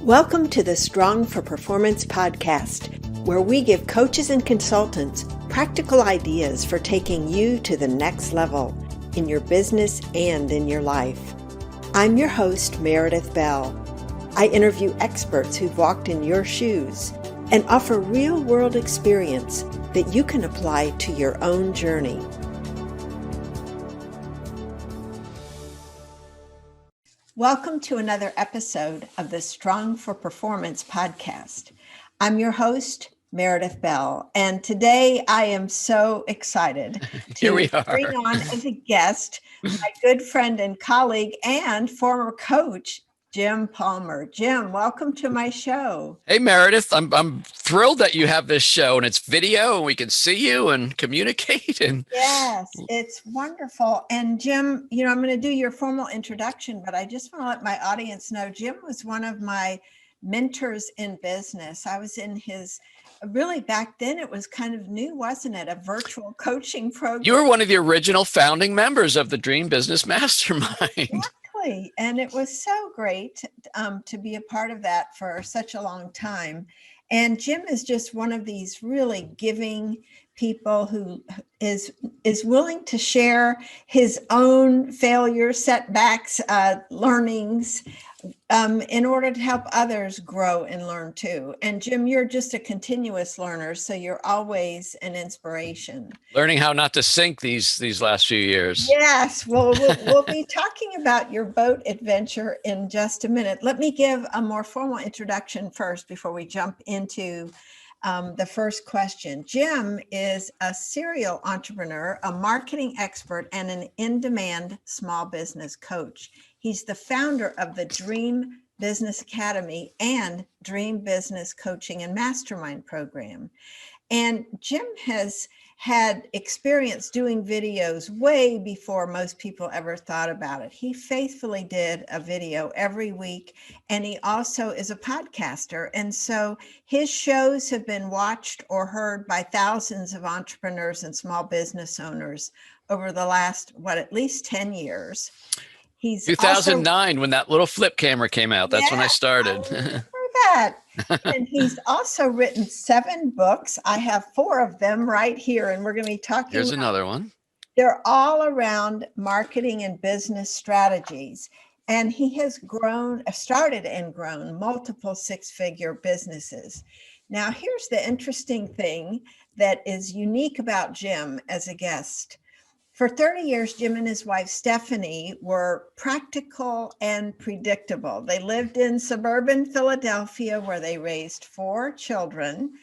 Welcome to the Strong for Performance podcast, where we give coaches and consultants practical ideas for taking you to the next level in your business and in your life. I'm your host, Meredith Bell. I interview experts who've walked in your shoes and offer real-world experience that you can apply to your own journey. Welcome to another episode of the Strong for Performance podcast. I'm your host, Meredith Bell, and today I am so excited to bring on as a guest my good friend and colleague and former coach, Jim Palmer. Jim, welcome to my show. Hey, Meredith. I'm thrilled that you have this show and it's video and we can see you and communicate. Yes, it's wonderful. And Jim, I'm going to do your formal introduction, but I just want to let my audience know Jim was one of my mentors in business. I was in his, really back then it was kind of new, wasn't it? A virtual coaching program. You were one of the original founding members of the Dream Business Mastermind. Exactly. And it was so great to be a part of that for such a long time. And Jim is just one of these really giving people who is willing to share his own failures, setbacks, learnings, in order to help others grow and learn too. And Jim, you're just a continuous learner, so you're always an inspiration. Learning how not to sink these last few years. Yes, well, we'll be talking about your boat adventure in just a minute. Let me give a more formal introduction first before we jump into the first question. Jim is a serial entrepreneur, a marketing expert, and an in-demand small business coach. He's the founder of the Dream Business Academy and Dream Business Coaching and Mastermind program. And Jim has had experience doing videos way before most people ever thought about it. He faithfully did a video every week, and he also is a podcaster. And so his shows have been watched or heard by thousands of entrepreneurs and small business owners over the last, at least 10 years. He's 2009 when that little flip camera came out. That's when I started. I remember that. And he's also written 7 books. I have 4 of them right here, and we're going to be talking. Here's another one. They're all around marketing and business strategies. And he has started and grown multiple 6-figure businesses. Now, here's the interesting thing that is unique about Jim as a guest. For 30 years, Jim and his wife, Stephanie, were practical and predictable. They lived in suburban Philadelphia where they raised 4 children.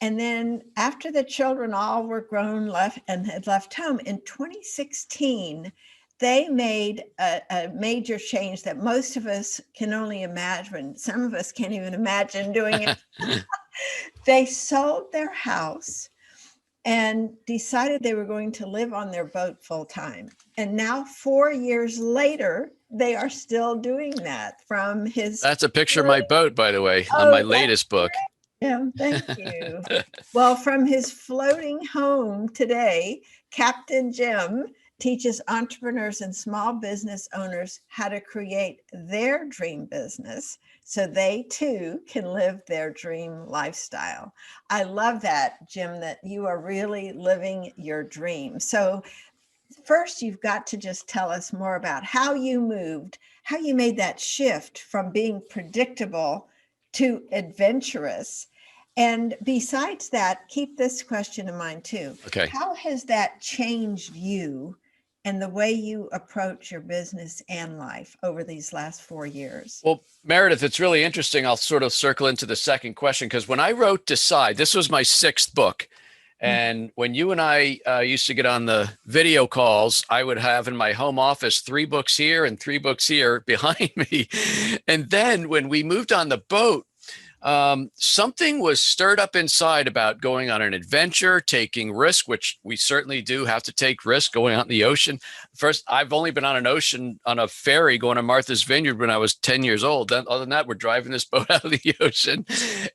And then after the children all were grown and had left home, in 2016, they made a major change that most of us can only imagine. Some of us can't even imagine doing it. They sold their house and decided they were going to live on their boat full time. And now 4 years later, they are still doing that from his... That's a picture of my boat, by the way, on my latest book. Yeah, thank you. Well, from his floating home today, Captain Jim teaches entrepreneurs and small business owners how to create their dream business so they too can live their dream lifestyle. I love that, Jim, that you are really living your dream. So first, you've got to just tell us more about how you made that shift from being predictable to adventurous. And besides that, keep this question in mind too. Okay. How has that changed you and the way you approach your business and life over these last 4 years? Well, Meredith, it's really interesting. I'll sort of circle into the second question because when I wrote Decide, this was my 6th book. And when you and I used to get on the video calls, I would have in my home office 3 books here and 3 books here behind me. And then when we moved on the boat, something was stirred up inside about going on an adventure, taking risk, which we certainly do have to take risk going out in the ocean. First, I've only been on a ferry going to Martha's Vineyard when I was 10 years old. Then other than that, we're driving this boat out of the ocean.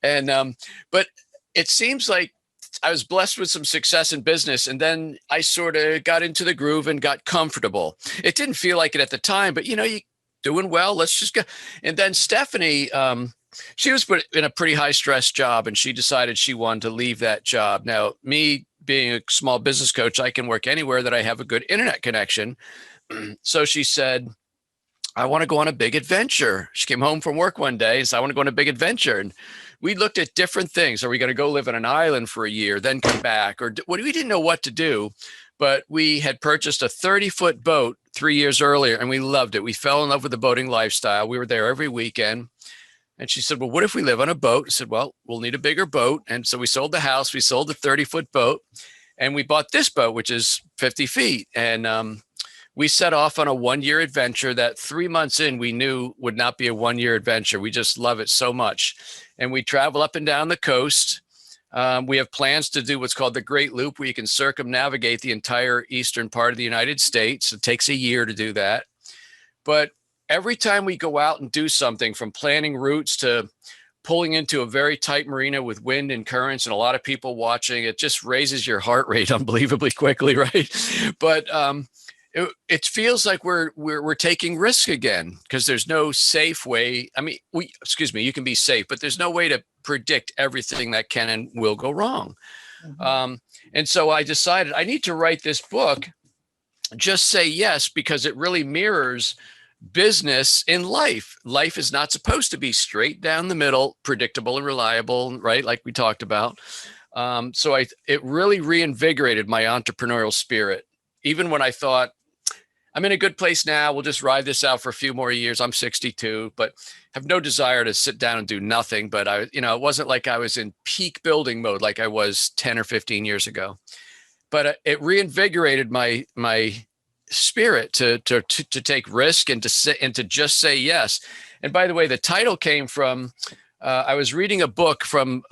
And, but it seems like I was blessed with some success in business. And then I sort of got into the groove and got comfortable. It didn't feel like it at the time, but you doing well, let's just go. And then Stephanie, she was put in a pretty high stress job, and she decided she wanted to leave that job. Now, me being a small business coach, I can work anywhere that I have a good internet connection. So she said, I want to go on a big adventure. She came home from work one day and said, I want to go on a big adventure. And we looked at different things. Are we going to go live on an island for a year, then come back? Or we didn't know what to do, but we had purchased a 30-foot boat 3 years earlier, and we loved it. We fell in love with the boating lifestyle. We were there every weekend. And she said, well, what if we live on a boat? I said, well, we'll need a bigger boat. And so we sold the house. We sold the 30-foot boat, and we bought this boat, which is 50 feet. And we set off on a 1-year adventure that 3 months in, we knew would not be a 1-year adventure. We just love it so much. And we travel up and down the coast. We have plans to do what's called the Great Loop, where you can circumnavigate the entire eastern part of the United States. It takes a year to do that. But every time we go out and do something, from planning routes to pulling into a very tight marina with wind and currents and a lot of people watching, it just raises your heart rate unbelievably quickly, right? But it feels like we're taking risk again, because there's no safe way. I mean, you can be safe, but there's no way to predict everything that can and will go wrong. Mm-hmm. And so I decided I need to write this book, Just Say Yes, because it really mirrors business in life. Life is not supposed to be straight down the middle, predictable and reliable, right? Like we talked about. So it really reinvigorated my entrepreneurial spirit. Even when I thought, I'm in a good place now, we'll just ride this out for a few more years. I'm 62, but have no desire to sit down and do nothing. But it wasn't like I was in peak building mode like I was 10 or 15 years ago. But it reinvigorated my spirit to take risk and to just say yes. And by the way, the title came from I was reading a book from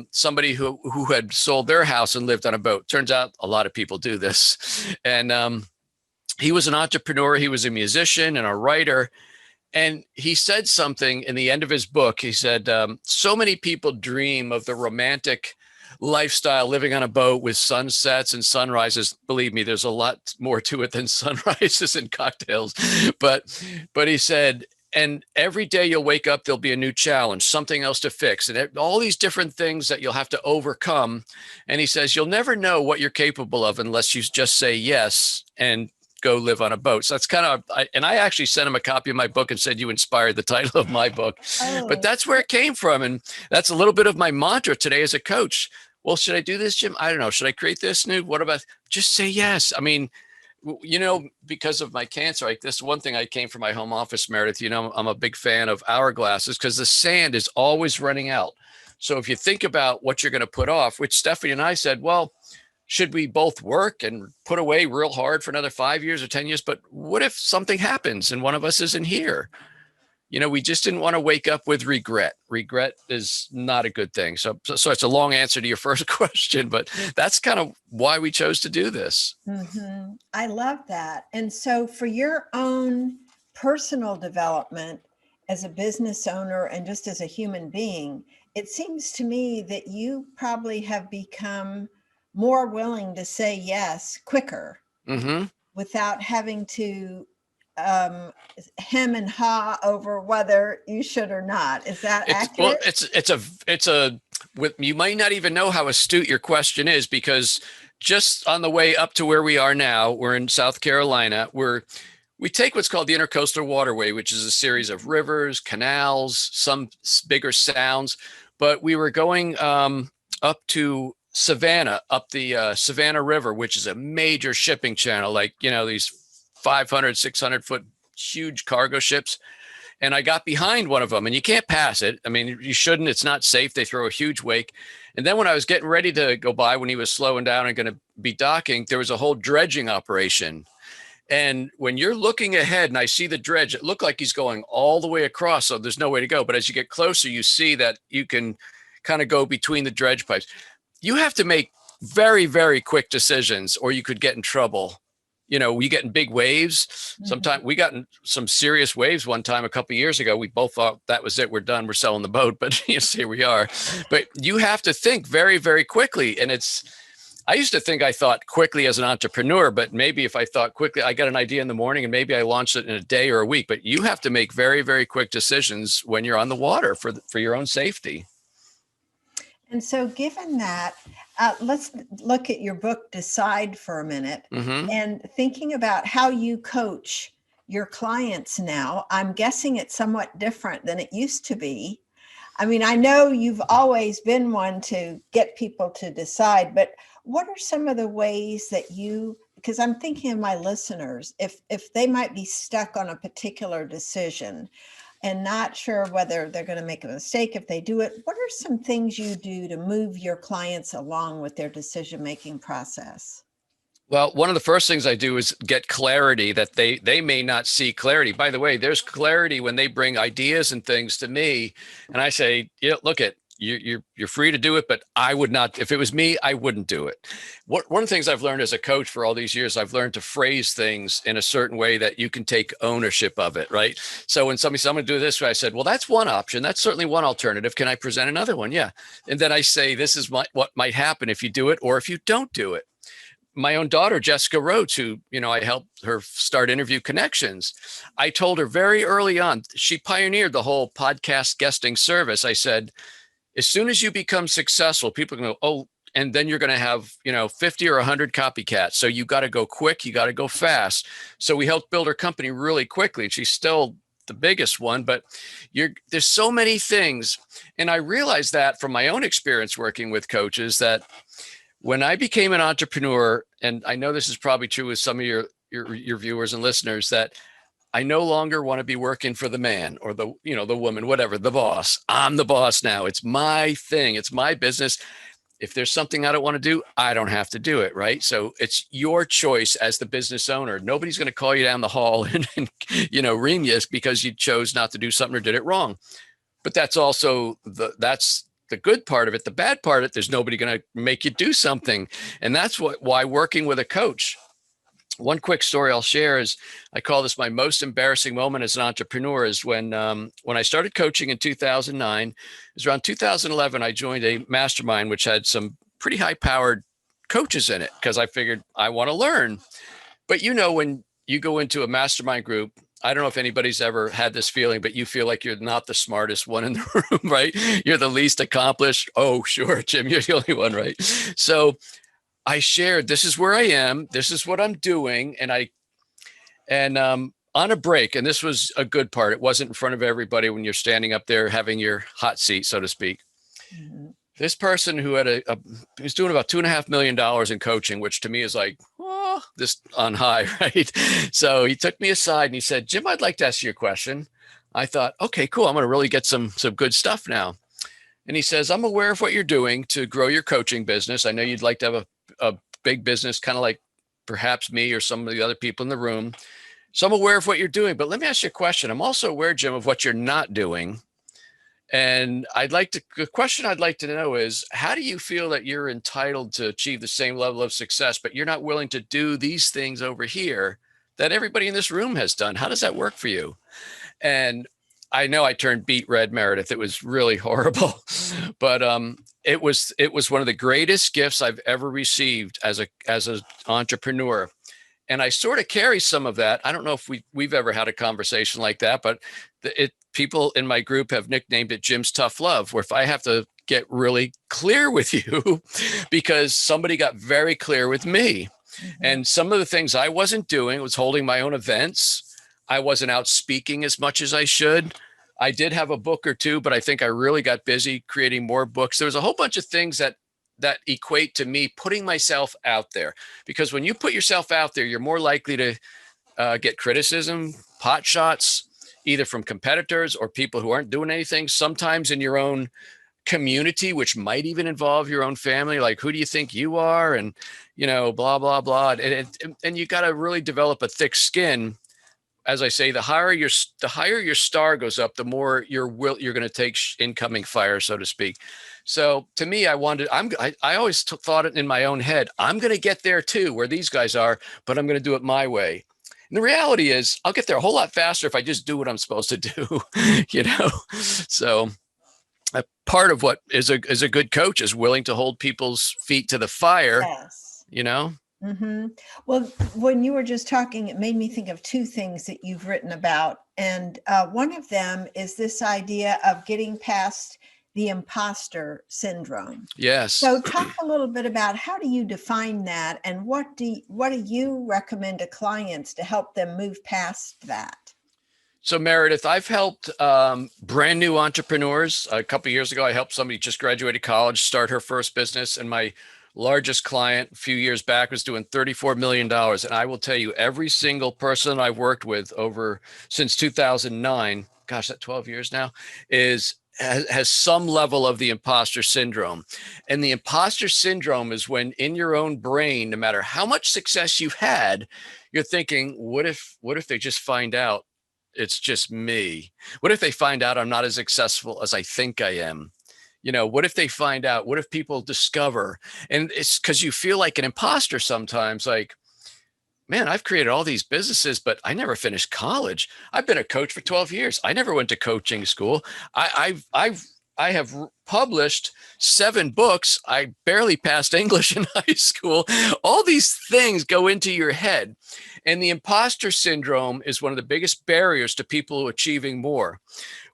somebody who had sold their house and lived on a boat. Turns out a lot of people do this. And he was an entrepreneur. He was a musician and a writer. And he said something in the end of his book. He said, so many people dream of the romantic lifestyle, living on a boat with sunsets and sunrises. Believe me, there's a lot more to it than sunrises and cocktails. But he said, and every day you'll wake up, there'll be a new challenge, something else to fix, and all these different things that you'll have to overcome. And he says, you'll never know what you're capable of unless you just say yes and go live on a boat. So that's kind of, and I actually sent him a copy of my book and said, you inspired the title of my book. Oh. But that's where it came from. And that's a little bit of my mantra today as a coach. Well, should I do this, Jim? I don't know. Should I create this new? What about just say yes? I mean, because of my cancer, like this one thing I came from my home office, Meredith, I'm a big fan of hourglasses because the sand is always running out. So if you think about what you're going to put off, which Stephanie and I said, well, should we both work and put away real hard for another 5 years or 10 years? But what if something happens and one of us isn't here? We just didn't want to wake up with regret. Regret is not a good thing. So it's a long answer to your first question, but that's kind of why we chose to do this. Mm-hmm. I love that. And so for your own personal development as a business owner and just as a human being, it seems to me that you probably have become more willing to say yes quicker, mm-hmm. without having to hem and haw over whether you should or not. Is that accurate? Well, you might not even know how astute your question is, because just on the way up to where we are now, we're in South Carolina, we take what's called the Intercoastal Waterway, which is a series of rivers, canals, some bigger sounds, but we were going up to Savannah, up the Savannah River, which is a major shipping channel, like, these 500, 600 foot huge cargo ships. And I got behind one of them, and you can't pass it. I mean, you shouldn't, it's not safe. They throw a huge wake. And then when I was getting ready to go by, when he was slowing down and going to be docking, there was a whole dredging operation. And when you're looking ahead and I see the dredge, it looked like he's going all the way across. So there's no way to go. But as you get closer, you see that you can kind of go between the dredge pipes. You have to make very, very quick decisions, or you could get in trouble. We get in big waves. Mm-hmm. Sometimes we got in some serious waves one time a couple of years ago. We both thought that was it. We're done. We're selling the boat. But yes, here we are. But you have to think very, very quickly. And I used to think I thought quickly as an entrepreneur, but maybe if I thought quickly, I got an idea in the morning and maybe I launched it in a day or a week. But you have to make very, very quick decisions when you're on the water for your own safety. And so, given that, let's look at your book, Decide, for a minute, and thinking about how you coach your clients now. I'm guessing it's somewhat different than it used to be. I mean, I know you've always been one to get people to decide, but what are some of the ways that you, because I'm thinking of my listeners, if they might be stuck on a particular decision and not sure whether they're going to make a mistake if they do it, what are some things you do to move your clients along with their decision-making process? Well, one of the first things I do is get clarity that they may not see clarity. By the way, there's clarity when they bring ideas and things to me, and I say, yeah, look at you're free to do it, but I would not. If it was me, I wouldn't do it. One of the things I've learned as a coach for all these years, I've learned to phrase things in a certain way that you can take ownership of it, right? So when somebody said, I'm going to do it this way, I said, well, that's one option. That's certainly one alternative. Can I present another one? Yeah. And then I say, this is what might happen if you do it or if you don't do it. My own daughter, Jessica Rhodes, who, I helped her start Interview Connections. I told her very early on, she pioneered the whole podcast guesting service. I said, as soon as you become successful, people can go, oh, and then you're going to have, 50 or 100 copycats. So you got to go quick. You got to go fast. So we helped build her company really quickly. She's still the biggest one, but there's so many things. And I realized that from my own experience working with coaches that when I became an entrepreneur, and I know this is probably true with some of your viewers and listeners, that I no longer want to be working for the man or the woman, whatever, the boss. I'm the boss now. It's my thing. It's my business. If there's something I don't want to do, I don't have to do it, right? So it's your choice as the business owner. Nobody's going to call you down the hall and ream you because you chose not to do something or did it wrong. But that's also that's the good part of it. The bad part of it, there's nobody going to make you do something. And that's why working with a coach. One quick story I'll share is I call this my most embarrassing moment as an entrepreneur is when I started coaching in 2009. It was around 2011. I joined a mastermind, which had some pretty high powered coaches in it because I figured I want to learn. But when you go into a mastermind group, I don't know if anybody's ever had this feeling, but you feel like you're not the smartest one in the room, right? You're the least accomplished. Oh, sure, Jim, you're the only one, right? So I shared, this is where I am. This is what I'm doing. And on a break, and this was a good part. It wasn't in front of everybody when you're standing up there having your hot seat, so to speak. Mm-hmm. This person who had was doing about $2.5 million in coaching, which to me is like, this on high, right? So he took me aside and he said, Jim, I'd like to ask you a question. I thought, okay, cool. I'm going to really get some good stuff now. And he says, I'm aware of what you're doing to grow your coaching business. I know you'd like to have a big business, kind of like perhaps me or some of the other people in the room. So I'm aware of what you're doing, but let me ask you a question. I'm also aware, Jim, of what you're not doing. And the question I'd like to know is, how do you feel that you're entitled to achieve the same level of success, but you're not willing to do these things over here that everybody in this room has done? How does that work for you? And I know I turned beet red, Meredith. It was really horrible, but it was one of the greatest gifts I've ever received as an entrepreneur. And I sort of carry some of that. I don't know if we've ever had a conversation like that, but people in my group have nicknamed it Jim's Tough Love, where if I have to get really clear with you because somebody got very clear with me. Mm-hmm. And some of the things I wasn't doing was holding my own events. I wasn't out speaking as much as I should. I did have a book or two, but I think I really got busy creating more books. There was a whole bunch of things that equate to me putting myself out there, because when you put yourself out there, you're more likely to get criticism, pot shots, either from competitors or people who aren't doing anything, sometimes in your own community, which might even involve your own family. Like, who do you think you are? And, blah, blah, blah. And you got to really develop a thick skin. As I say, the higher your star goes up, the more you're going to take incoming fire, so to speak. So to me, I always thought it in my own head. I'm going to get there too, where these guys are, but I'm going to do it my way. And the reality is, I'll get there a whole lot faster if I just do what I'm supposed to do. So part of what is a good coach is willing to hold people's feet to the fire, Yes. you know? Mm-hmm. Well, when you were just talking, it made me think of two things that you've written about. And one of them is this idea of getting past the imposter syndrome. Yes. So talk a little bit about how do you define that, and what do you recommend to clients to help them move past that? So Meredith, I've helped brand new entrepreneurs. A couple of years ago, I helped somebody just graduated college start her first business, and my largest client a few years back was doing $34 million. And I will tell you, every single person I've worked with over since 2009, gosh, that 12 years now, has some level of the imposter syndrome. And the imposter syndrome is when in your own brain, no matter how much success you've had, you're thinking, what if they just find out it's just me? What if they find out I'm not as successful as I think I am? What if they find out? What if people discover? And it's because you feel like an imposter sometimes, like, man, I've created all these businesses, but I never finished college. I've been a coach for 12 years. I never went to coaching school. I have published 7 books. I barely passed English in high school. All these things go into your head. And the imposter syndrome is one of the biggest barriers to people achieving more.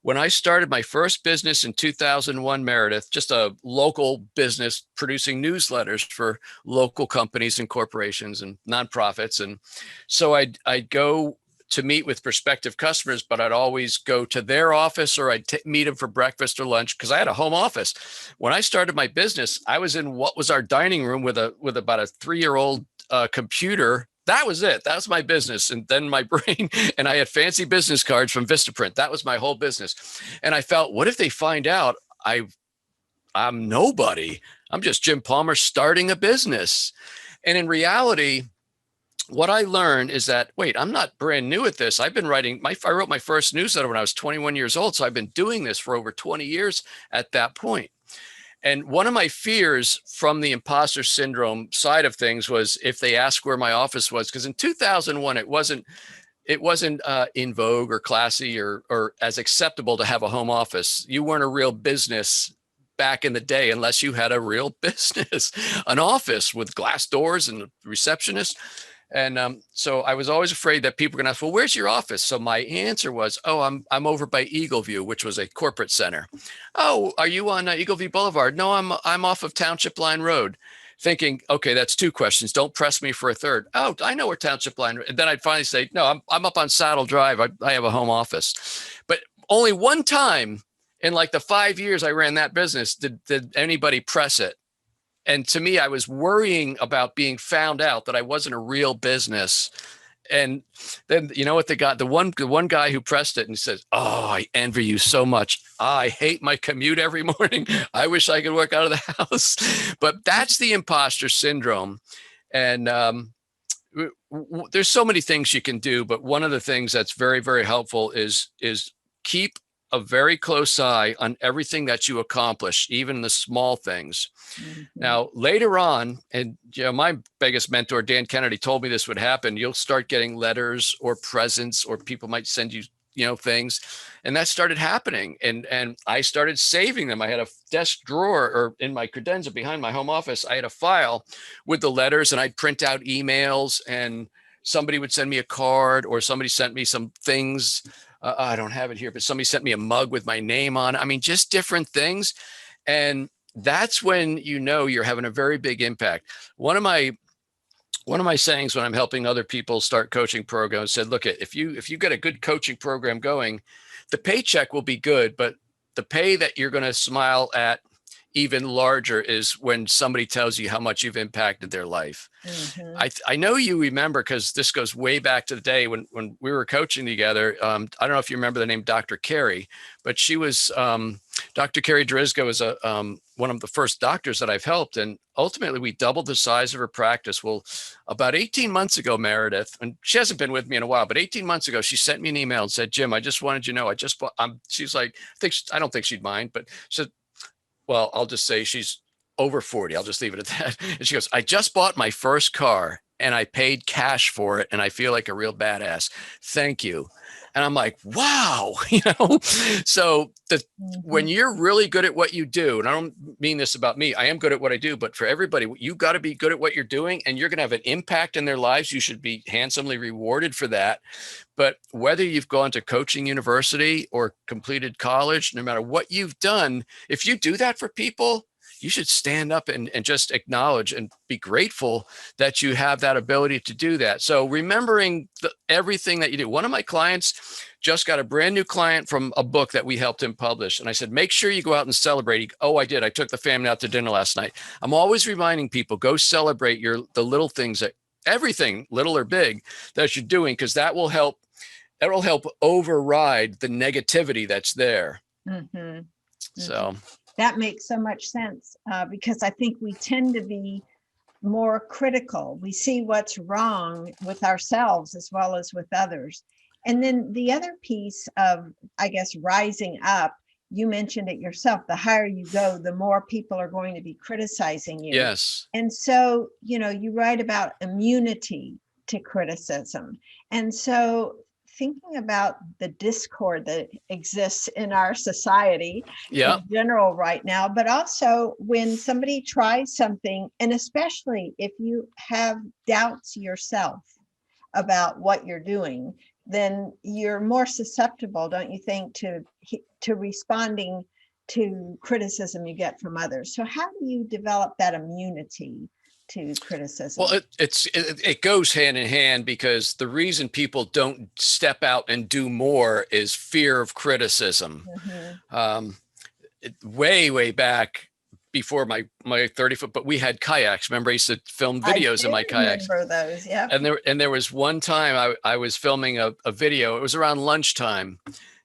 When I started my first business in 2001, Meredith, just a local business producing newsletters for local companies and corporations and nonprofits. And so I'd go to meet with prospective customers, but I'd always go to their office or I'd meet them for breakfast or lunch because I had a home office. When I started my business, I was in what was our dining room with about a 3-year-old computer. That was it. That was my business. And then my brain, and I had fancy business cards from Vistaprint. That was my whole business. And I felt, what if they find out I'm nobody? I'm just Jim Palmer starting a business. And in reality, what I learned is that, wait, I'm not brand new at this. I've been I wrote my first newsletter when I was 21 years old. So I've been doing this for over 20 years at that point. And one of my fears from the imposter syndrome side of things was if they asked where my office was, because in 2001, it wasn't in vogue or classy or as acceptable to have a home office. You weren't a real business back in the day unless you had a real business, an office with glass doors and a receptionist. And so I was always afraid that people were going to ask, well, where's your office? So my answer was, oh, I'm over by Eagle View, which was a corporate center. Oh, are you on Eagle View Boulevard? No, I'm off of Township Line Road. Thinking, okay, that's 2 questions. Don't press me for a third. Oh, I know where Township Line. And then I'd finally say, no, I'm up on Saddle Drive. I have a home office. But only one time in like the 5 years I ran that business did anybody press it. And to me, I was worrying about being found out that I wasn't a real business. And then you know what the one guy who pressed it and says, oh, I envy you so much. I hate my commute every morning. I wish I could work out of the house. But that's the imposter syndrome. And there's so many things you can do, but one of the things that's very, very helpful is keep a very close eye on everything that you accomplish, even the small things. Mm-hmm. Now, later on, and my biggest mentor, Dan Kennedy, told me this would happen. You'll start getting letters or presents, or people might send you, things. And that started happening. And I started saving them. I had a desk drawer, or in my credenza behind my home office, I had a file with the letters, and I'd print out emails, and somebody would send me a card, or somebody sent me some things. I don't have it here, but somebody sent me a mug with my name on. I mean, just different things. And that's when you're having a very big impact. One of my sayings when I'm helping other people start coaching programs said, look, if you get a good coaching program going, the paycheck will be good, but the pay that you're going to smile at even larger is when somebody tells you how much you've impacted their life. Mm-hmm. I know you remember, because this goes way back to the day when we were coaching together. I don't know if you remember the name Dr. Carey, but she was Dr. Carey Drizgo is one of the first doctors that I've helped. And ultimately we doubled the size of her practice. Well, about 18 months ago, Meredith, and she hasn't been with me in a while, but 18 months ago, she sent me an email and said, Jim, I just wanted you to know, she's like, I don't think she'd mind, but she said, well, I'll just say she's over 40. I'll just leave it at that. And she goes, I just bought my first car and I paid cash for it, and I feel like a real badass. Thank you. And I'm like, wow, so when you're really good at what you do, and I don't mean this about me, I am good at what I do, but for everybody, you got to be good at what you're doing, and you're going to have an impact in their lives. You should be handsomely rewarded for that. But whether you've gone to coaching university or completed college, no matter what you've done, if you do that for people, you should stand up and just acknowledge and be grateful that you have that ability to do that. So remembering everything that you do. One of my clients just got a brand new client from a book that we helped him publish. And I said, make sure you go out and celebrate. Oh, I did. I took the family out to dinner last night. I'm always reminding people, go celebrate the little things, that everything, little or big, that you're doing, because that will help override the negativity that's there. Mm-hmm. So that makes so much sense, because I think we tend to be more critical. We see what's wrong with ourselves as well as with others. And then the other piece of, I guess, rising up, you mentioned it yourself, the higher you go, the more people are going to be criticizing you. yes. And so, you write about immunity to criticism. And so thinking about the discord that exists in our society in general right now, but also when somebody tries something, and especially if you have doubts yourself about what you're doing, then you're more susceptible, don't you think, to responding to criticism you get from others. So how do you develop that immunity to criticism? Well, it goes hand in hand, because the reason people don't step out and do more is fear of criticism. Way back before my 30-foot, but we had kayaks. Remember, I used to film videos in my kayaks. I remember those, yeah. And there was one time I was filming a video. It was around lunchtime,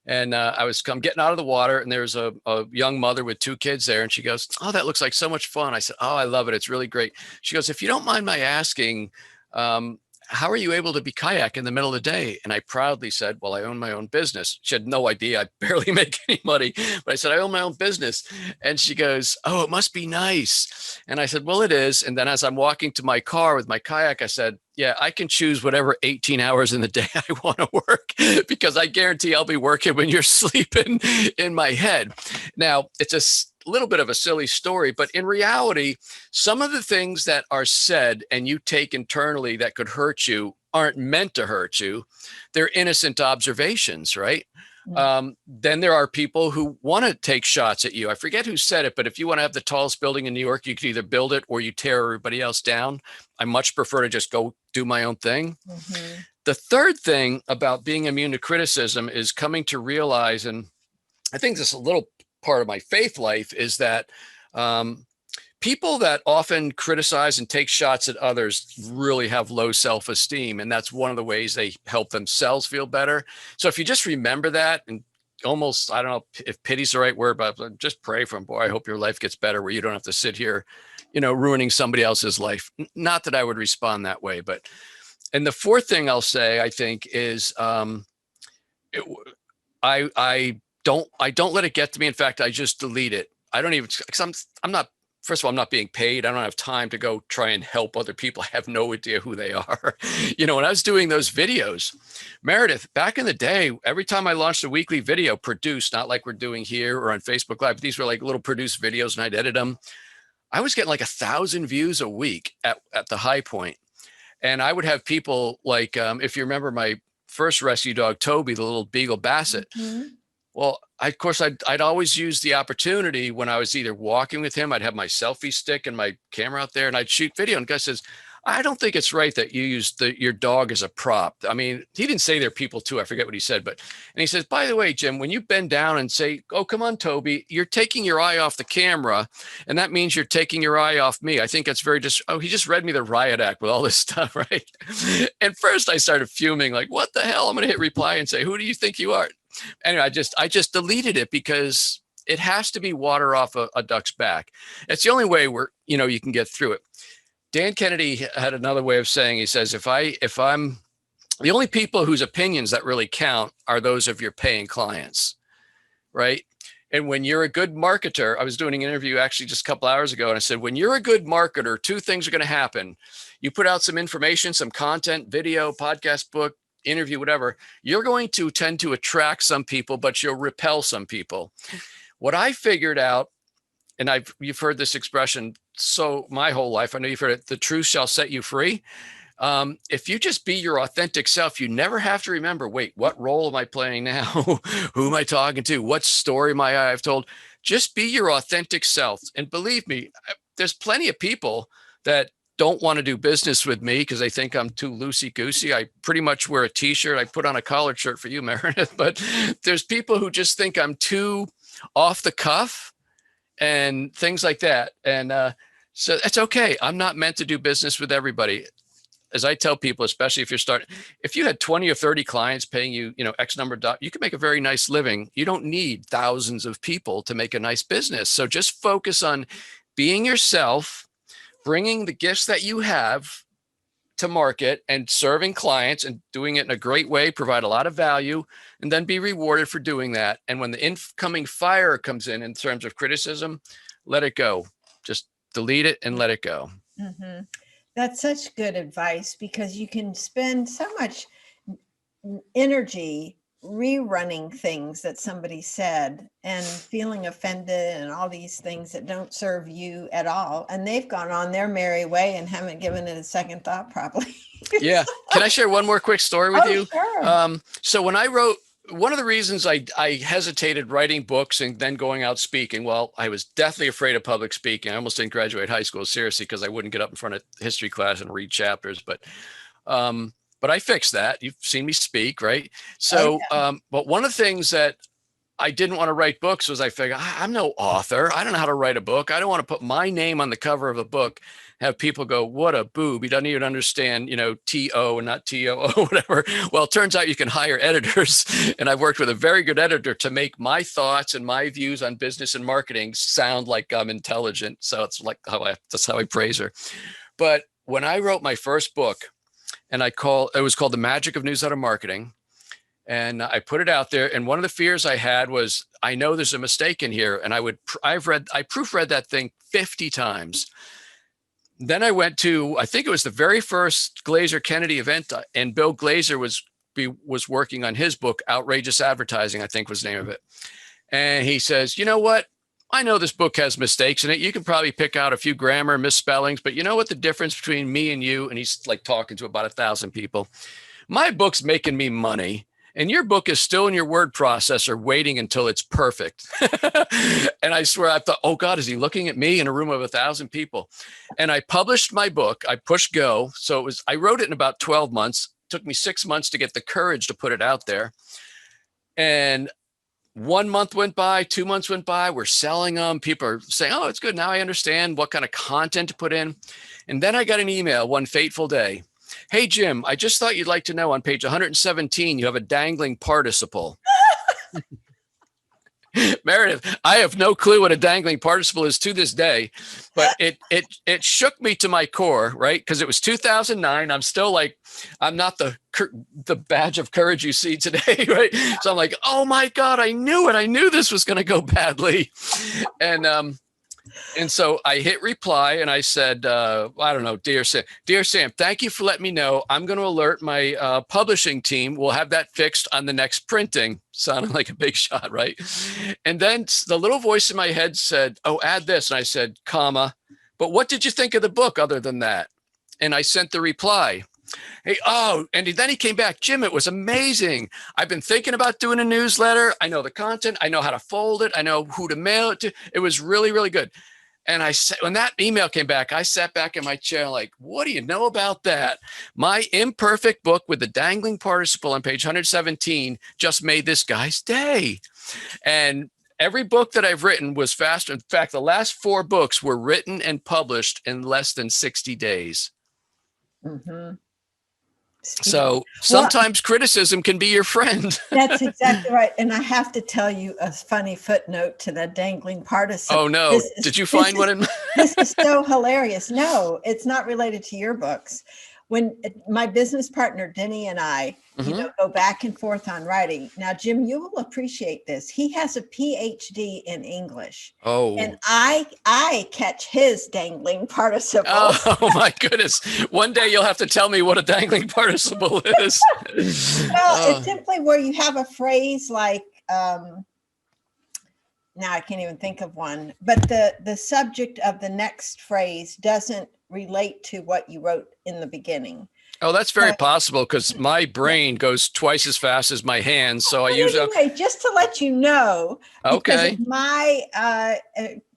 and I'm getting out of the water, and there's a young mother with two kids there, and she goes, "Oh, that looks like so much fun." I said, "Oh, I love it. It's really great." She goes, "If you don't mind my asking, how are you able to be kayak in the middle of the day?" And I proudly said, "Well, I own my own business." She had no idea. I barely make any money, but I said, "I own my own business." And she goes, "Oh, it must be nice." And I said, "Well, it is." And then as I'm walking to my car with my kayak, I said, "Yeah, I can choose whatever 18 hours in the day I want to work, because I guarantee I'll be working when you're sleeping in my head." Now, it's a little bit of a silly story, but in reality, some of the things that are said and you take internally that could hurt you aren't meant to hurt you. They're innocent observations, right? Then there are people who want to take shots at you. I forget who said it, but if you want to have the tallest building in New York, you can either build it or you tear everybody else down. I much prefer to just go do my own thing. The third thing about being immune to criticism is coming to realize, and I think this is a little part of my faith life, is that people that often criticize and take shots at others really have low self-esteem. And that's one of the ways they help themselves feel better. So if you just remember that, and almost, I don't know if pity's the right word, but just pray for them. Boy, I hope your life gets better where you don't have to sit here, ruining somebody else's life. Not that I would respond that way, but, and the fourth thing I'll say, I think, is I don't let it get to me. In fact, I just delete it. I don't even, because I'm not, first of all, I'm not being paid. I don't have time to go try and help other people. I have no idea who they are. When I was doing those videos, Meredith, back in the day, every time I launched a weekly video produced, not like we're doing here or on Facebook Live, these were like little produced videos and I'd edit them. I was getting like 1,000 views a week at the high point. And I would have people like, if you remember my first rescue dog, Toby, the little Beagle Basset. Well, of course, I'd always use the opportunity when I was either walking with him, I'd have my selfie stick and my camera out there and I'd shoot video. And the guy says, "I don't think it's right that you use your dog as a prop." I mean, he didn't say they're people too. I forget what he said, and he says, "By the way, Jim, when you bend down and say, 'Oh, come on, Toby,' you're taking your eye off the camera. And that means you're taking your eye off me. I think that's very he just read me the riot act with all this stuff." Right. And first I started fuming, like, what the hell? I'm going to hit reply and say, "Who do you think you are?" Anyway, I just deleted it, because it has to be water off a duck's back. It's the only way you can get through it. Dan Kennedy had another way of saying, he says, if I'm the only people whose opinions that really count are those of your paying clients, right? And when you're a good marketer, I was doing an interview actually just a couple hours ago, and I said, when you're a good marketer, two things are going to happen. You put out some information, some content, video, podcast, book, interview, whatever, you're going to tend to attract some people, but you'll repel some people. What I figured out, and you've heard this expression so my whole life, I know you've heard it, the truth shall set you free. If you just be your authentic self, you never have to remember, wait, what role am I playing now? Who am I talking to? What story I've told? Just be your authentic self. And believe me, there's plenty of people that don't want to do business with me because they think I'm too loosey-goosey. I pretty much wear a t-shirt. I put on a collared shirt for you, Meredith, but there's people who just think I'm too off the cuff and things like that. And so it's okay. I'm not meant to do business with everybody. As I tell people, especially if you're starting, if you had 20 or 30 clients paying you, X number of dollars, you can make a very nice living. You don't need thousands of people to make a nice business. So just focus on being yourself, bringing the gifts that you have to market and serving clients and doing it in a great way, provide a lot of value, and then be rewarded for doing that. And when the incoming fire comes in terms of criticism, let it go. Just delete it and let it go. Mm-hmm. That's such good advice, because you can spend so much energy rerunning things that somebody said and feeling offended and all these things that don't serve you at all. And they've gone on their merry way and haven't given it a second thought probably. Yeah. Can I share one more quick story with you? Sure. So when I wrote, one of the reasons I hesitated writing books and then going out speaking, well, I was definitely afraid of public speaking. I almost didn't graduate high school, seriously, because I wouldn't get up in front of history class and read chapters. But I fixed that. You've seen me speak, right? So, but one of the things that I didn't want to write books was I figured I'm no author. I don't know how to write a book. I don't want to put my name on the cover of a book, have people go, what a boob. He doesn't even understand, T-O and not T-O-O, whatever. Well, it turns out you can hire editors. And I've worked with a very good editor to make my thoughts and my views on business and marketing sound like I'm intelligent. So it's like that's how I praise her. But when I wrote my first book, and it was called The Magic of Newsletter Marketing. And I put it out there. And one of the fears I had was, I know there's a mistake in here. And I proofread that thing 50 times. Then I went to, I think it was the very first Glazer Kennedy event, and Bill Glazer was working on his book, Outrageous Advertising, I think was the name of it. And he says, you know what? I know this book has mistakes in it. You can probably pick out a few grammar misspellings, but you know what the difference between me and you? And he's like talking to about 1,000 people. My book's making me money, and your book is still in your word processor waiting until it's perfect. And I swear, I thought, oh God, is he looking at me in a room of 1,000 people? And I published my book. I pushed go. So I wrote it in about 12 months. It took me 6 months to get the courage to put it out there. And 1 month went by, 2 months went by, we're selling them. People are saying, oh, it's good. Now I understand what kind of content to put in. And then I got an email one fateful day. Hey, Jim, I just thought you'd like to know on page 117, you have a dangling participle. Meredith, I have no clue what a dangling participle is to this day, but it shook me to my core, right? Because it was 2009. I'm still like, I'm not the badge of courage you see today, right? So I'm like, oh my God, I knew it. I knew this was going to go badly. And so I hit reply and I said, I don't know, Dear Sam, thank you for letting me know. I'm going to alert my publishing team. We'll have that fixed on the next printing. Sounding like a big shot, right? And then the little voice in my head said, oh, add this. And I said, comma, but what did you think of the book other than that? And I sent the reply. Hey, and then he came back, Jim, it was amazing. I've been thinking about doing a newsletter. I know the content. I know how to fold it. I know who to mail it to. It was really, really good. And when that email came back, I sat back in my chair like, what do you know about that? My imperfect book with the dangling participle on page 117 just made this guy's day. And every book that I've written was faster. In fact, the last 4 books were written and published in less than 60 days. Mm-hmm. So sometimes criticism can be your friend. That's exactly right. And I have to tell you a funny footnote to the dangling participle. Oh, no. Did you find one? This is so hilarious. No, it's not related to your books. when my business partner, Denny, and I, go back and forth on writing. Now, Jim, you will appreciate this. He has a PhD in English. Oh. And I catch his dangling participle. Oh my goodness. One day you'll have to tell me what a dangling participle is. Well, it's simply where you have a phrase like, now I can't even think of one, but the subject of the next phrase doesn't relate to what you wrote in the beginning. Oh, that's very possible because my brain goes twice as fast as my hands. So I use anyway, just to let you know, okay. Because my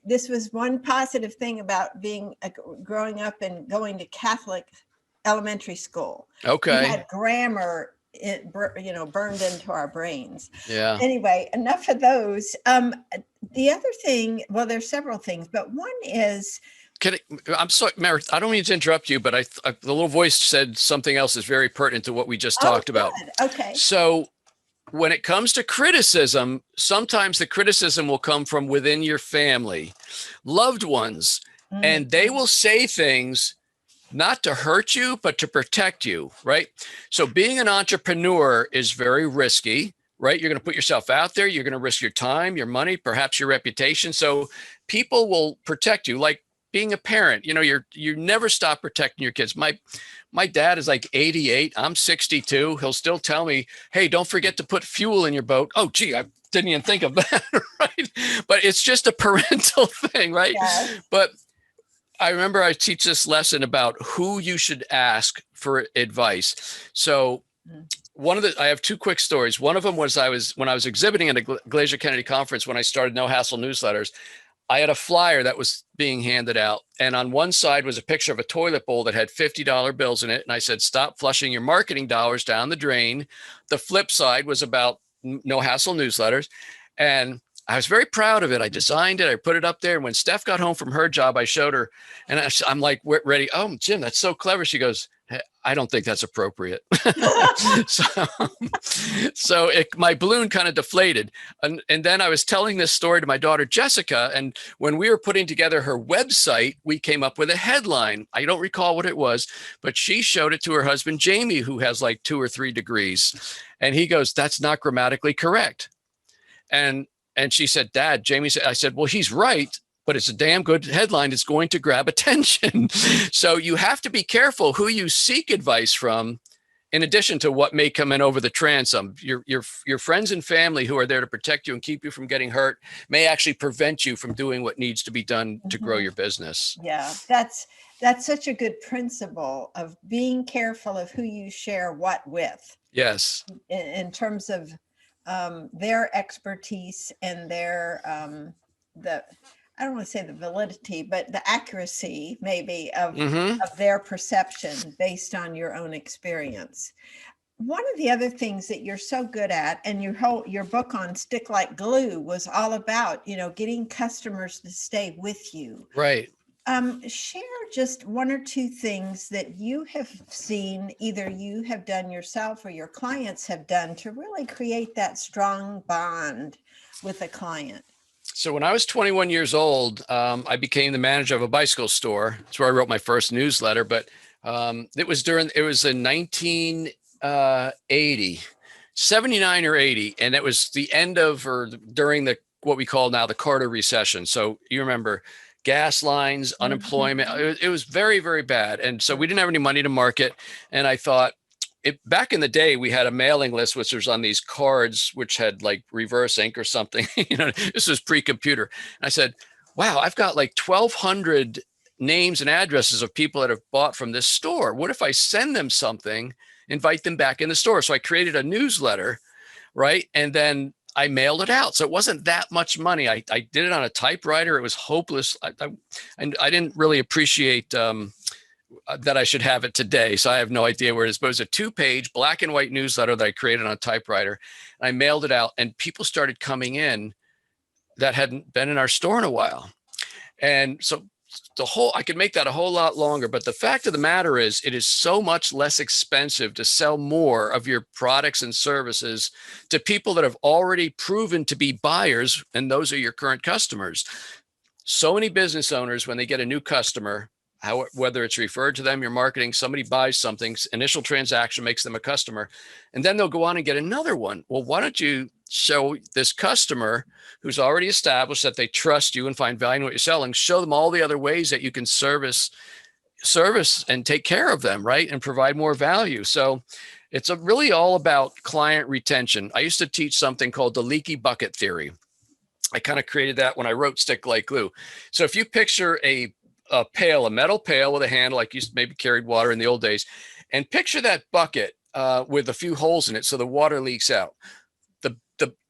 this was one positive thing about being growing up and going to Catholic elementary school. Okay. We had grammar, burned into our brains. Yeah. Anyway, enough of those. The other thing, well, there's several things, but one is. I'm sorry, Mary, I don't mean to interrupt you, but the little voice said something else is very pertinent to what we just talked about. Okay. So when it comes to criticism, sometimes the criticism will come from within your family, loved ones, and they will say things not to hurt you, but to protect you, right? So being an entrepreneur is very risky, right? You're going to put yourself out there. You're going to risk your time, your money, perhaps your reputation. So people will protect you. Like being a parent, you never stop protecting your kids. My dad is like 88. I'm 62. He'll still tell me, hey, don't forget to put fuel in your boat. Oh, gee, I didn't even think of that, right? But it's just a parental thing, right? Yes. But I remember I teach this lesson about who you should ask for advice. So I have two quick stories. One of them was when I was exhibiting at a Glacier Kennedy conference when I started No Hassle newsletters. I had a flyer that was being handed out, and on one side was a picture of a toilet bowl that had $50 bills in it. And I said, stop flushing your marketing dollars down the drain. The flip side was about No Hassle newsletters. And I was very proud of it. I designed it. I put it up there. And when Steph got home from her job, I showed her, and I'm like, we're ready. Oh, Jim, that's so clever. She goes, hey, I don't think that's appropriate. So my balloon kind of deflated. And then I was telling this story to my daughter, Jessica. And when we were putting together her website, we came up with a headline. I don't recall what it was, but she showed it to her husband, Jamie, who has like 2 or 3 degrees. And he goes, that's not grammatically correct. And she said, Dad, Jamie said, I said, well, he's right, but it's a damn good headline. It's going to grab attention. So you have to be careful who you seek advice from, in addition to what may come in over the transom. Your friends and family who are there to protect you and keep you from getting hurt may actually prevent you from doing what needs to be done to grow your business. Yeah, that's such a good principle of being careful of who you share what with. Yes. In terms of their expertise and their I don't want to say the validity, but the accuracy maybe of their perception based on your own experience. One of the other things that you're so good at, and your book on Stick Like Glue was all about, getting customers to stay with you. Right. Share just 1 or 2 things that you have seen, either you have done yourself or your clients have done to really create that strong bond with a client. So when I was 21 years old, I became the manager of a bicycle store. That's where I wrote my first newsletter. But it was in 1980, 79 or 80. And it was the end of, or during what we call now the Carter recession. So you remember gas lines, unemployment. It was very, very bad. And so we didn't have any money to market. And I thought, back in the day, we had a mailing list, which was on these cards, which had like reverse ink or something. This was pre-computer. And I said, wow, I've got like 1,200 names and addresses of people that have bought from this store. What if I send them something, invite them back in the store? So I created a newsletter, right? And then I mailed it out. So it wasn't that much money. I did it on a typewriter. It was hopeless. I didn't really appreciate that I should have it today. So I have no idea where it is, but it was a 2-page black and white newsletter that I created on a typewriter. And I mailed it out, and people started coming in that hadn't been in our store in a while. And so I could make that a whole lot longer, but the fact of the matter is it is so much less expensive to sell more of your products and services to people that have already proven to be buyers. And those are your current customers. So many business owners, when they get a new customer, whether it's referred to them, your marketing, somebody buys something, initial transaction makes them a customer, and then they'll go on and get another one. Well, why don't you show this customer who's already established that they trust you and find value in what you're selling, show them all the other ways that you can service and take care of them, right? And provide more value. So it's really all about client retention. I used to teach something called the leaky bucket theory. I kind of created that when I wrote Stick Like Glue. So if you picture a pail, a metal pail with a handle, like you maybe carried water in the old days, and picture that bucket with a few holes in it so the water leaks out.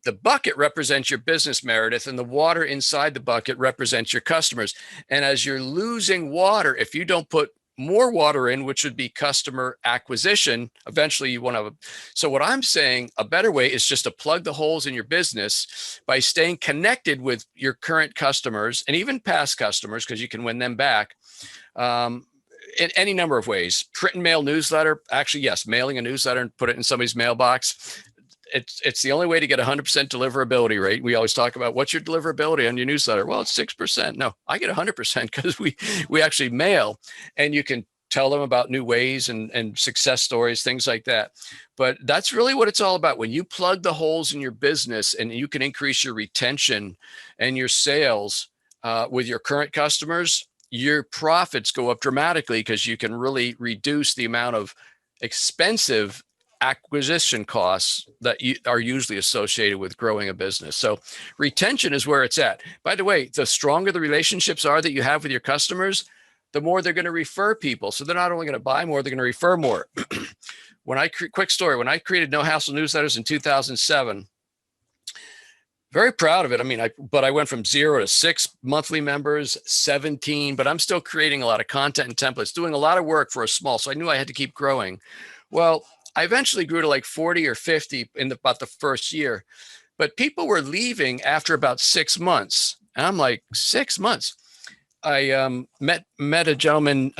The bucket represents your business, Meredith, and the water inside the bucket represents your customers. And as you're losing water, if you don't put more water in, which would be customer acquisition, eventually you want to. So what I'm saying, a better way is just to plug the holes in your business by staying connected with your current customers and even past customers, because you can win them back. In any number of ways. Print and mail newsletter. Actually, yes, mailing a newsletter and put it in somebody's mailbox. It's the only way to get 100% deliverability rate. We always talk about what's your deliverability on your newsletter? Well, it's 6%. No, I get 100% because we actually mail, and you can tell them about new ways and success stories, things like that. But that's really what it's all about. When you plug the holes in your business and you can increase your retention and your sales with your current customers, your profits go up dramatically because you can really reduce the amount of expensive acquisition costs that are usually associated with growing a business. So retention is where it's at. By the way, the stronger the relationships are that you have with your customers, the more they're going to refer people. So they're not only going to buy more, they're going to refer more. Quick story, when I created No Hassle Newsletters in 2007, very proud of it. I mean, I went from 0 to 6 monthly members, 17, but I'm still creating a lot of content and templates, doing a lot of work for a small. So I knew I had to keep growing. Well, I eventually grew to like 40 or 50 in about the first year, but people were leaving after about 6 months. And I'm like, 6 months. I met a gentleman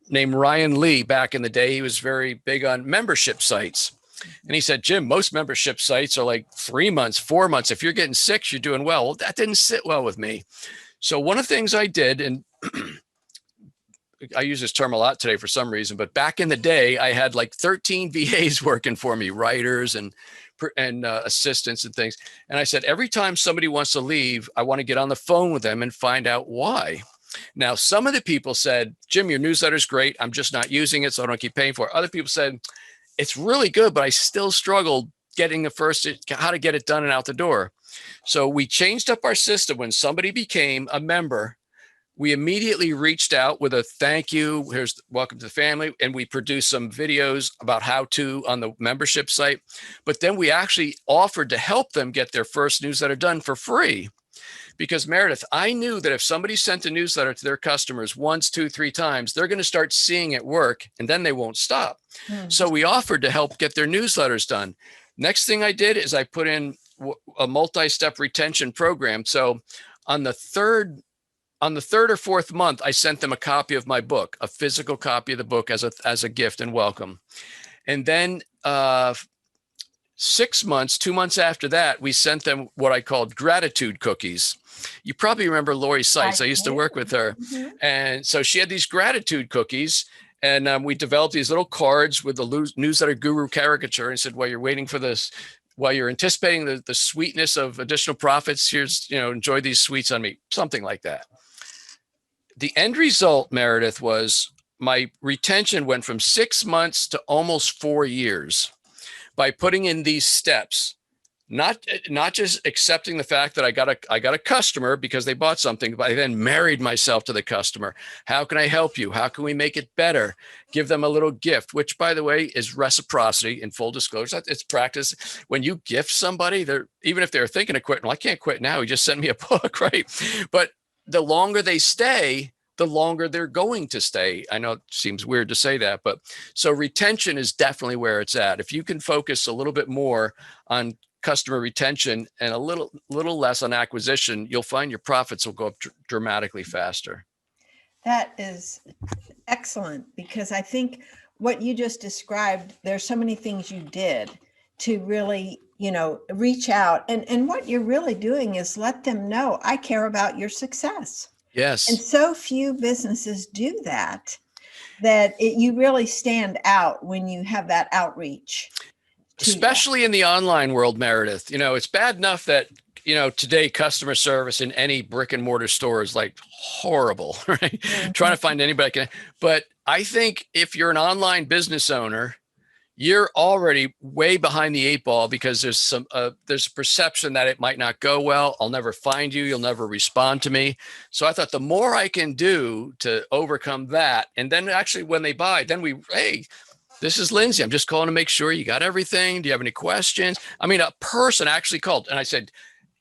named Ryan Lee back in the day. He was very big on membership sites. And he said, Jim, most membership sites are like 3 months, 4 months. If you're getting 6, you're doing well. Well, that didn't sit well with me. So one of the things I did, and I use this term a lot today for some reason, but back in the day, I had like 13 VAs working for me, writers and assistants and things. And I said, every time somebody wants to leave, I want to get on the phone with them and find out why. Now, some of the people said, Jim, your newsletter is great. I'm just not using it, so I don't keep paying for it. Other people said, it's really good, but I still struggled getting how to get it done and out the door. So we changed up our system. When somebody became a member, we immediately reached out with a thank you. Here's welcome to the family. And we produced some videos about how to on the membership site. But then we actually offered to help them get their first newsletter done for free. Because Meredith, I knew that if somebody sent a newsletter to their customers once, 2, 3 times, they're going to start seeing it work and then they won't stop. So we offered to help get their newsletters done. Next thing I did is I put in a multi-step retention program. So on the third or fourth month, I sent them a copy of my book, a physical copy of the book as a gift and welcome. And then 6 months, 2 months after that, we sent them what I called gratitude cookies. You probably remember Lori Seitz. I used to work with her. Mm-hmm. And so she had these gratitude cookies. And we developed these little cards with the newsletter guru caricature and said, while you're waiting for this, while you're anticipating the sweetness of additional profits, here's, enjoy these sweets on me, something like that. The end result, Meredith, was my retention went from 6 months to almost 4 years by putting in these steps. Not just accepting the fact that I got a customer because they bought something, but I then married myself to the customer. How can I help you? How can we make it better? Give them a little gift, which, by the way, is reciprocity. In full disclosure, it's practice. When you gift somebody, even if they're thinking of quitting, well, I can't quit now. He just sent me a book, right? But the longer they stay, the longer they're going to stay. I know it seems weird to say that, but so retention is definitely where it's at. If you can focus a little bit more on customer retention and a little less on acquisition, you'll find your profits will go up dramatically faster. That is excellent, because I think what you just described, there's so many things you did to really, reach out. And what you're really doing is let them know, I care about your success. Yes. And so few businesses do that, you really stand out when you have that outreach to them. Especially in the online world, Meredith. It's bad enough that, today customer service in any brick and mortar store is like horrible, right? Trying to find anybody but I think if you're an online business owner, you're already way behind the eight ball because there's a perception that it might not go well. I'll never find you. You'll never respond to me. So I thought the more I can do to overcome that, and then actually when they buy, then hey, this is Lindsay. I'm just calling to make sure you got everything. Do you have any questions? I mean, a person actually called and I said,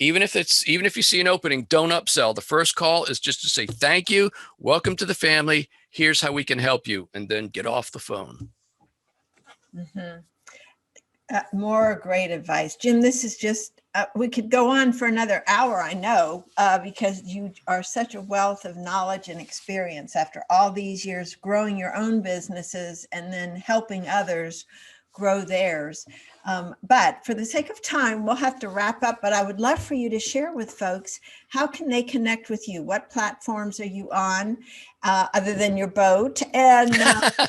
even if you see an opening, don't upsell. The first call is just to say, thank you. Welcome to the family. Here's how we can help you. And then get off the phone. Mm-hmm. More great advice. Jim, this is just, we could go on for another hour, I know, because you are such a wealth of knowledge and experience after all these years growing your own businesses and then helping others grow theirs. But for the sake of time, we'll have to wrap up, but I would love for you to share with folks, how can they connect with you? What platforms are you on other than your boat? And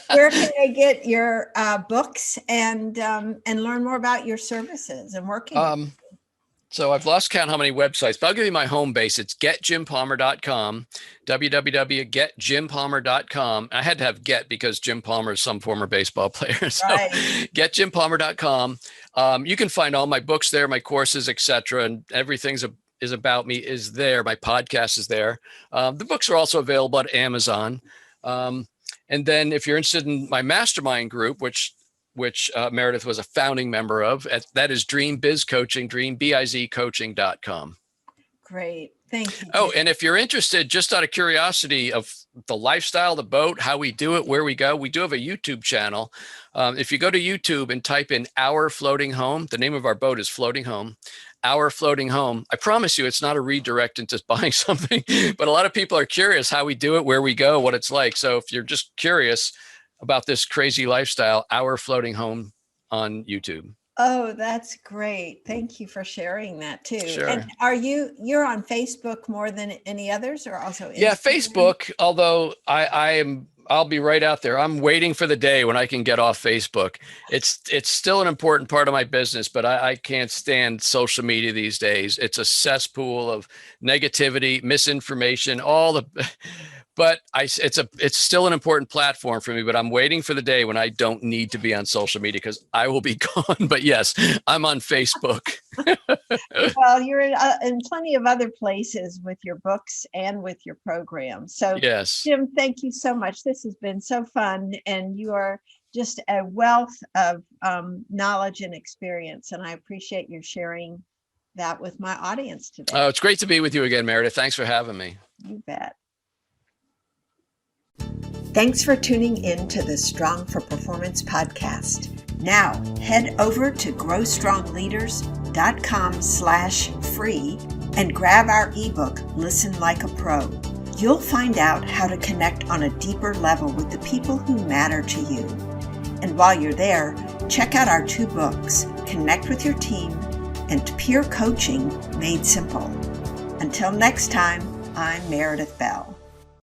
where can they get your books and learn more about your services and working? So I've lost count how many websites, but I'll give you my home base. It's getjimpalmer.com, www.getjimpalmer.com. I had to have get because Jim Palmer is some former baseball player. So Right. getjimpalmer.com. You can find all my books there, my courses, etc., and everything's is about me is there. My podcast is there. The books are also available at Amazon. And then if you're interested in my mastermind group, which Meredith was a founding member of, that is Dream Biz Coaching, dreambizcoaching.com. Great. Thank you. Oh, and if you're interested, just out of curiosity of the lifestyle, the boat, how we do it, where we go, we do have a YouTube channel. If you go to YouTube and type in Our Floating Home, the name of our boat is Floating Home. Our Floating Home. I promise you, it's not a redirect into buying something, but a lot of people are curious how we do it, where we go, what it's like. So if you're just curious about this crazy lifestyle, Our Floating Home on YouTube. Oh, that's great. Thank you for sharing that too. Sure. And you're on Facebook more than any others or also Instagram? Yeah, Facebook, although I'll be right out there. I'm waiting for the day when I can get off Facebook. It's still an important part of my business, but I can't stand social media these days. It's a cesspool of negativity, misinformation, but it's still an important platform for me, but I'm waiting for the day when I don't need to be on social media because I will be gone. But yes, I'm on Facebook. Well, you're in plenty of other places with your books and with your program. So yes, Jim, thank you so much. This has been so fun and you are just a wealth of knowledge and experience. And I appreciate you sharing that with my audience today. Oh, it's great to be with you again, Meredith. Thanks for having me. You bet. Thanks for tuning in to the Strong for Performance podcast. Now head over to growstrongleaders.com/free and grab our ebook, Listen Like a Pro. You'll find out how to connect on a deeper level with the people who matter to you. And while you're there, check out our 2 books, Connect with Your Team and Peer Coaching Made Simple. Until next time, I'm Meredith Bell.